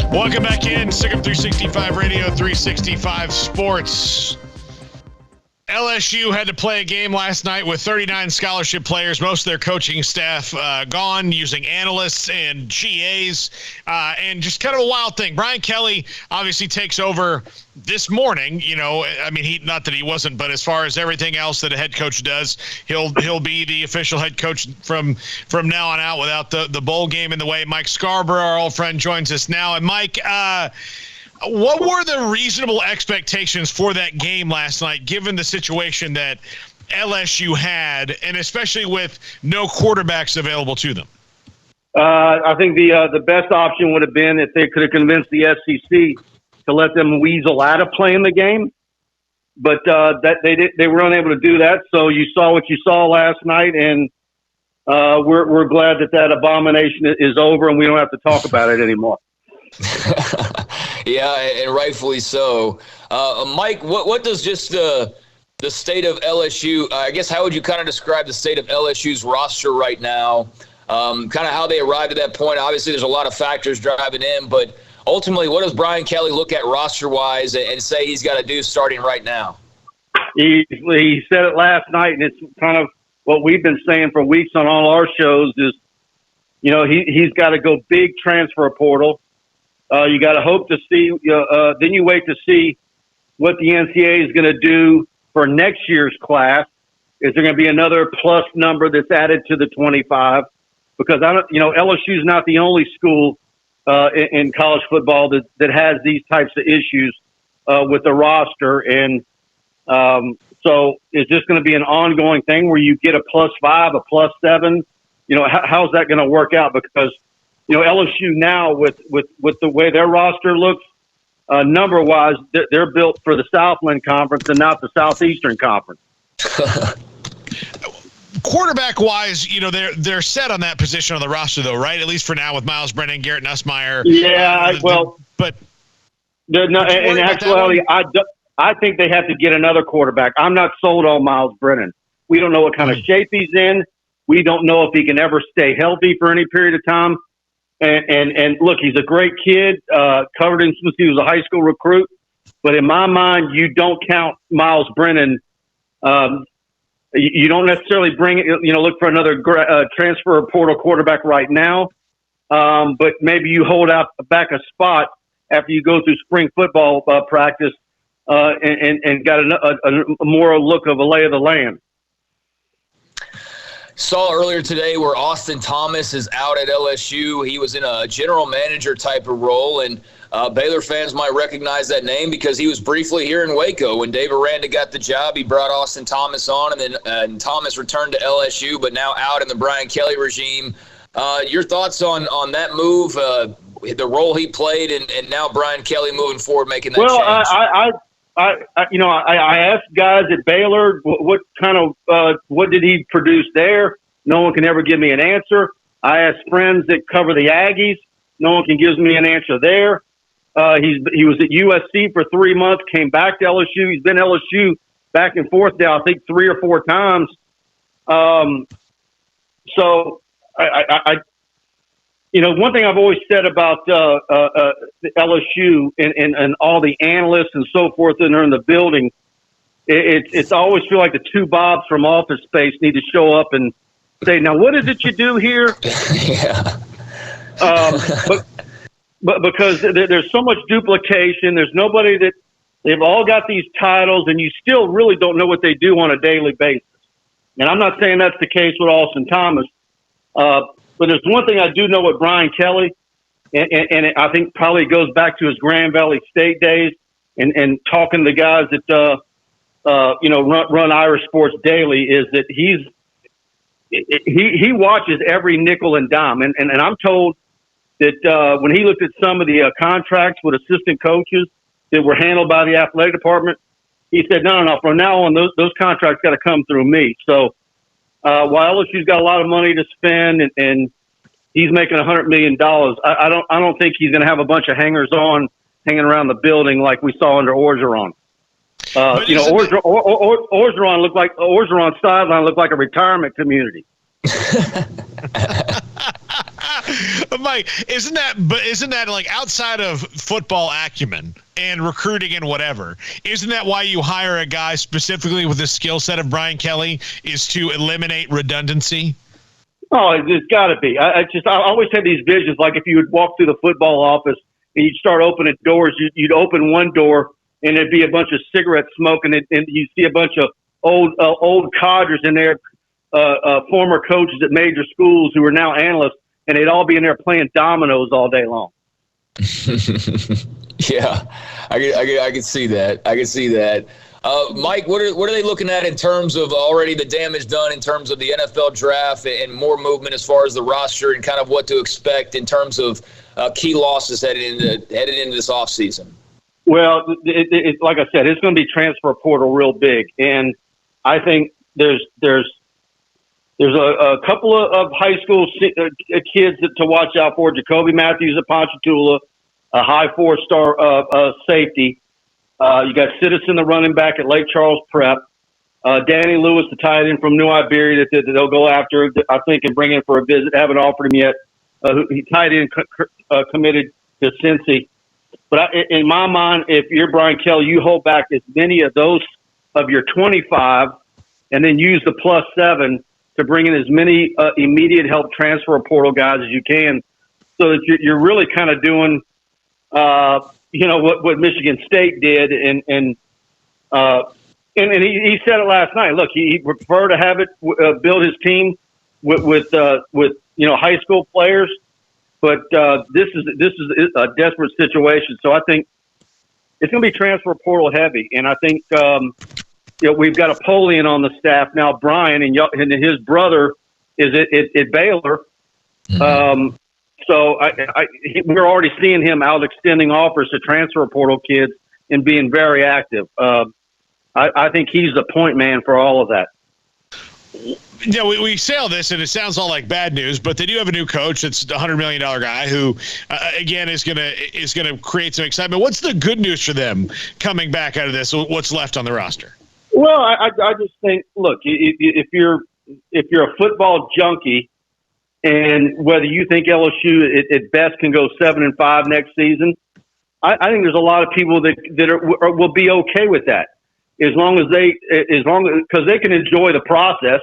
Welcome back in. Sick 365 Radio, 365 Sports. LSU had to play a game last night with 39 scholarship players, most of their coaching staff gone, using analysts and GAs, and just kind of a wild thing. Brian Kelly obviously takes over this morning. Not that he wasn't, but as far as everything else that a head coach does, he'll be the official head coach from now on out without the bowl game in the way. Mike Scarborough, our old friend, joins us now. And Mike, what were the reasonable expectations for that game last night, given the situation that LSU had, and especially with no quarterbacks available to them? I think the best option would have been if they could have convinced the SEC to let them weasel out of playing the game, but that they were unable to do that. So you saw what you saw last night, and we're glad that abomination is over, and we don't have to talk about it anymore. Yeah, and rightfully so. Mike, what does just the state of LSU, I guess, how would you kind of describe the state of LSU's roster right now? Kind of how they arrived at that point. Obviously, there's a lot of factors driving in, but ultimately, what does Brian Kelly look at roster-wise and say he's got to do starting right now? He said it last night, and it's kind of what we've been saying for weeks on all our shows is, he's got to go big transfer portal. You got to hope to see. Then you wait to see what the NCAA is going to do for next year's class. Is there going to be another plus number that's added to the 25? Because LSU is not the only school in college football that has these types of issues with the roster, and so is this going to be an ongoing thing where you get a +5, a +7? How's that going to work out? Because LSU now with the way their roster looks, number-wise, they're built for the Southland Conference and not the Southeastern Conference. Quarterback-wise, they're set on that position on the roster, though, right? At least for now with Miles Brennan, Garrett Nussmeier. Yeah, but in actuality, I think they have to get another quarterback. I'm not sold on Miles Brennan. We don't know what kind of shape he's in. We don't know if he can ever stay healthy for any period of time. And look, he's a great kid, covered him since he was a high school recruit. But in my mind, you don't count Miles Brennan. You don't necessarily look for another transfer portal quarterback right now. But maybe you hold out back a spot after you go through spring football practice and got a more look of a lay of the land. Saw earlier today where Austin Thomas is out at LSU. He was in a general manager type of role, and Baylor fans might recognize that name because he was briefly here in Waco. When Dave Aranda got the job, he brought Austin Thomas on, and then Thomas returned to LSU, but now out in the Brian Kelly regime. Your thoughts on that move, the role he played, and now Brian Kelly moving forward making that change? I asked guys at Baylor what did he produce there. No one can ever give me an answer. I asked friends that cover the Aggies. No one can give me an answer there. He was at USC for 3 months, came back to LSU. He's been LSU back and forth now, I think 3 or 4 times. So one thing I've always said about the LSU and all the analysts and so forth that are in the building, it's always feel like the 2 Bobs from Office Space need to show up and say, "Now, what is it you do here?" Yeah. But because there's so much duplication, there's nobody that they've all got these titles, and you still really don't know what they do on a daily basis. And I'm not saying that's the case with Austin Thomas. But there's one thing I do know with Brian Kelly, and I think probably goes back to his Grand Valley State days and talking to the guys that, run Irish Sports Daily, is that he watches every nickel and dime. And I'm told that when he looked at some of the contracts with assistant coaches that were handled by the athletic department, he said, no, from now on, those contracts got to come through me. So, while LSU's got a lot of money to spend and he's making $100 million, I don't think he's going to have a bunch of hangers-on hanging around the building like we saw under Orgeron. Orgeron's sideline looked like a retirement community. Mike, isn't that like outside of football acumen and recruiting and whatever, isn't that why you hire a guy specifically with the skill set of Brian Kelly, is to eliminate redundancy? Oh, it's got to be. I always have these visions, like if you would walk through the football office and you'd start opening doors, you'd open one door and there'd be a bunch of cigarette smoke, and you see a bunch of old codgers in there, former coaches at major schools who are now analysts, and they'd all be in there playing dominoes all day long. Yeah, I can see that. I can see that. Mike, what are they looking at in terms of already the damage done in terms of the NFL draft and more movement as far as the roster and kind of what to expect in terms of key losses headed into this offseason? Well, like I said, it's going to be transfer portal real big, and I think there's a couple of high school kids to watch out for. Jacoby Matthews at Ponchatoula, a high 4-star safety. You got Citizen, the running back at Lake Charles Prep. Danny Lewis, the tight end from New Iberia that they'll go after, I think, and bring in for a visit. Haven't offered him yet. He tight end committed to Cincy. But in my mind, if you're Brian Kelly, you hold back as many of those of your 25 and then use the +7 to bring in as many immediate help transfer portal guys as you can, so that you're really kind of doing what Michigan State did, and he said it last night. Look, he prefer to have it build his team with high school players, but this is a desperate situation. So I think it's going to be transfer portal heavy, and I think we've got a Polian on the staff now, Brian, and his brother is at Baylor. Mm-hmm. So we're already seeing him out extending offers to transfer portal kids and being very active. I think he's the point man for all of that. Yeah, we say all this, and it sounds all like bad news, but they do have a new coach. It's a $100 million guy who, again, is gonna create some excitement. What's the good news for them coming back out of this? What's left on the roster? Well, I just think, look, if you're a football junkie, and whether you think LSU at best can go 7-5 next season, I think there's a lot of people that will be okay with that, because they can enjoy the process.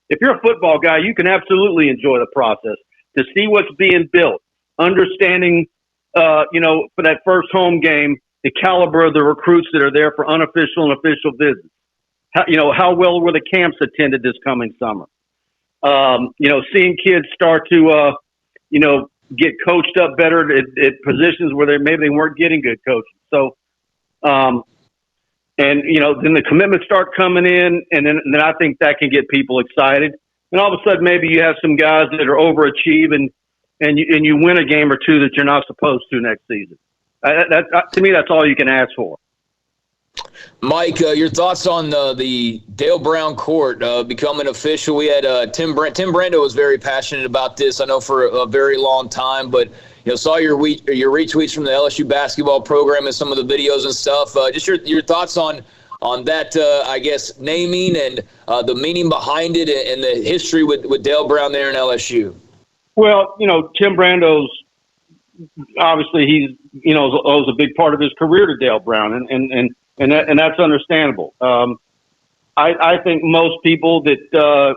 If you're a football guy, you can absolutely enjoy the process to see what's being built, understanding, for that first home game, the caliber of the recruits that are there for unofficial and official visits. How well were the camps attended this coming summer? Seeing kids start to, get coached up better at positions where maybe they weren't getting good coaching. So, then the commitments start coming in, and then I think that can get people excited. And all of a sudden, maybe you have some guys that are overachieving, and you win a game or two that you're not supposed to next season. To me, that's all you can ask for. Mike, your thoughts on the Dale Brown court becoming official? We had Tim Brando was very passionate about this, I know, for a very long time, but saw your retweets from the LSU basketball program and some of the videos and stuff. Just your thoughts on that, I guess, naming and the meaning behind it and the history with Dale Brown there in LSU. Well, Tim Brando's obviously owes a big part of his career to Dale Brown, and that's understandable. I think most people that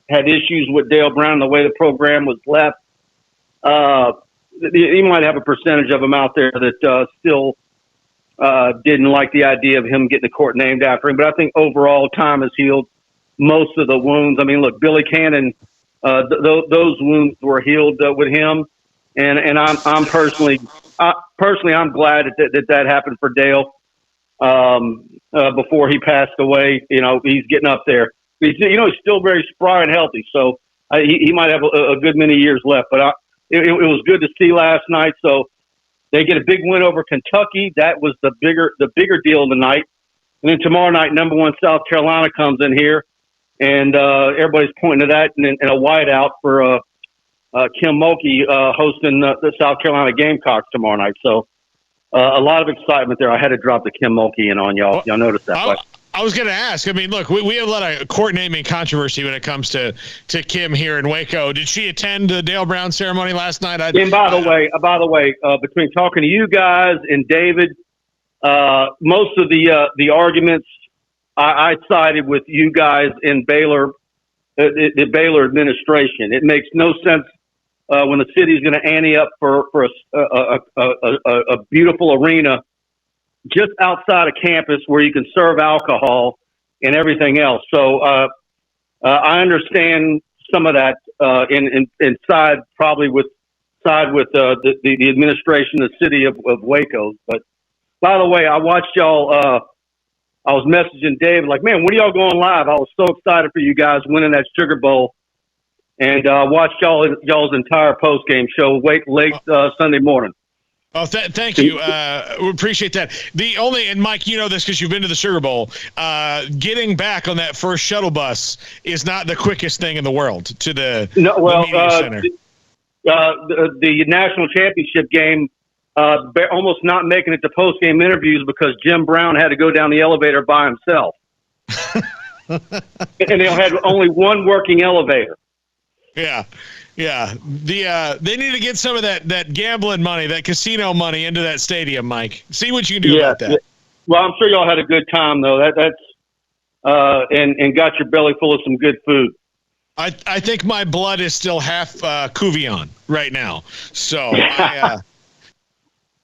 had issues with Dale Brown and the way the program was left, you might have a percentage of them out there that still didn't like the idea of him getting the court named after him. But I think overall time has healed most of the wounds. I mean, look, Billy Cannon, those wounds were healed with him, and I'm personally I'm glad that happened for Dale. Before he passed away, he's getting up there. He's still very spry and healthy, so he might have a good many years left. But it was good to see last night. So they get a big win over Kentucky. That was the bigger deal of the night. And then tomorrow night, number 1 South Carolina comes in here, and everybody's pointing to that in a whiteout for Kim Mulkey hosting the South Carolina Gamecocks tomorrow night. So. A lot of excitement there. I had to drop the Kim Mulkey in on y'all. Y'all noticed that? I was going to ask. I mean, look, we have a lot of court naming controversy when it comes to Kim here in Waco. Did she attend the Dale Brown ceremony last night? And by the way, between talking to you guys and David, most of the arguments I sided with you guys in Baylor, the Baylor administration. It makes no sense when the city's going to ante up for a beautiful arena just outside of campus where you can serve alcohol and everything else. So I understand some of that and side with the administration, the city of Waco. But by the way, I watched y'all. I was messaging Dave like, man, when are y'all going live? I was so excited for you guys winning that Sugar Bowl, and watched y'all's entire post game show late Sunday morning. Oh, thank you. We appreciate that. And Mike, you know this because you've been to the Sugar Bowl. Getting back on that first shuttle bus is not the quickest thing in the world to the media center. The national championship game, almost not making it to post game interviews because Jim Brown had to go down the elevator by himself, and they had only one working elevator. Yeah. Yeah, they need to get some of that gambling money, that casino money into that stadium, Mike. See what you can do about that. Well, I'm sure y'all had a good time though. And got your belly full of some good food. I think my blood is still half Cuvion right now. So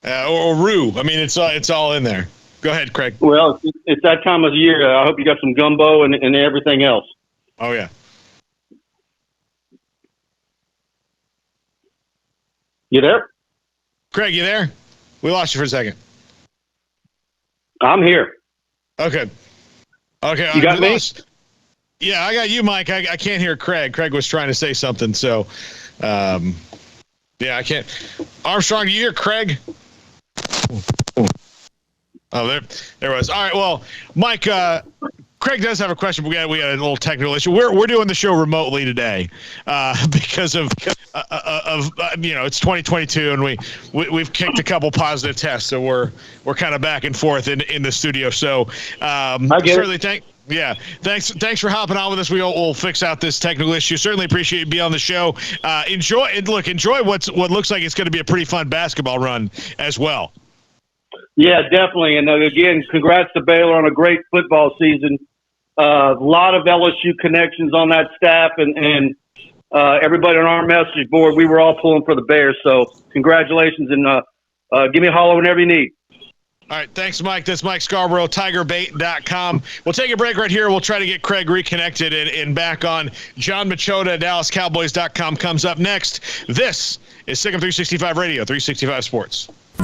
or roux. I mean, it's all in there. Go ahead, Craig. Well, it's that time of the year. I hope you got some gumbo and everything else. Oh yeah. You there? Craig, you there? We lost you for a second. I'm here. Okay. You got me? Yeah, I got you, Mike. I can't hear Craig. Craig was trying to say something, so yeah, I can't. Armstrong, do you hear Craig? Oh, there was. All right, well, Mike, Craig does have a question. We got a little technical issue. We're doing the show remotely today because of it's 2022 and we've kicked a couple positive tests, so we're kind of back and forth in the studio. So certainly thanks for hopping on with us. We'll fix out this technical issue. Certainly appreciate you being on the show. Enjoy what looks like it's going to be a pretty fun basketball run as well. Yeah, definitely. And again, congrats to Baylor on a great football season. A lot of LSU connections on that staff, and everybody on our message board, we were all pulling for the Bears. So congratulations, and give me a holler whenever you need. All right, thanks, Mike. That's Mike Scarborough, TigerBait.com. We'll take a break right here. We'll try to get Craig reconnected and back on. John Machota, DallasCowboys.com comes up next. This is Sick 'em 365 Radio, 365 Sports.